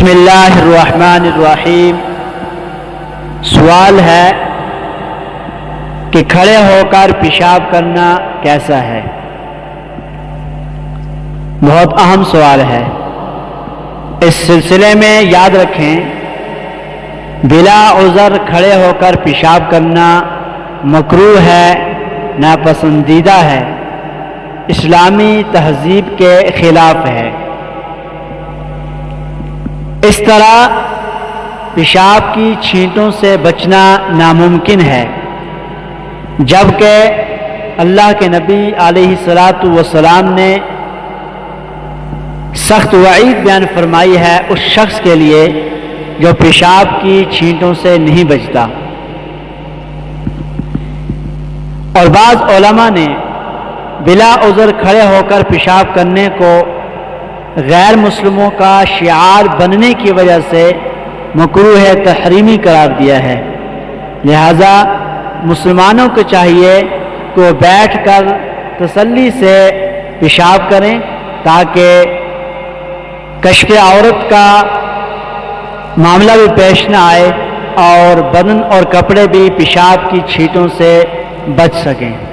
بسم اللہ الرحمن الرحیم۔ سوال ہے کہ کھڑے ہو کر پیشاب کرنا کیسا ہے؟ بہت اہم سوال ہے۔ اس سلسلے میں یاد رکھیں، بلا عذر کھڑے ہو کر پیشاب کرنا مکروہ ہے، ناپسندیدہ ہے، اسلامی تہذیب کے خلاف ہے۔ اس طرح پیشاب کی چھینٹوں سے بچنا ناممکن ہے، جبکہ اللہ کے نبی علیہ الصلاۃ والسلام نے سخت وعید بیان فرمائی ہے اس شخص کے لیے جو پیشاب کی چھینٹوں سے نہیں بچتا۔ اور بعض علماء نے بلا عذر کھڑے ہو کر پیشاب کرنے کو غیر مسلموں کا شعار بننے کی وجہ سے مکروہ تحریمی قرار دیا ہے، لہذا مسلمانوں کو چاہیے کہ وہ بیٹھ کر تسلی سے پیشاب کریں تاکہ کشف عورت کا معاملہ بھی پیش نہ آئے اور بدن اور کپڑے بھی پیشاب کی چھینٹوں سے بچ سکیں۔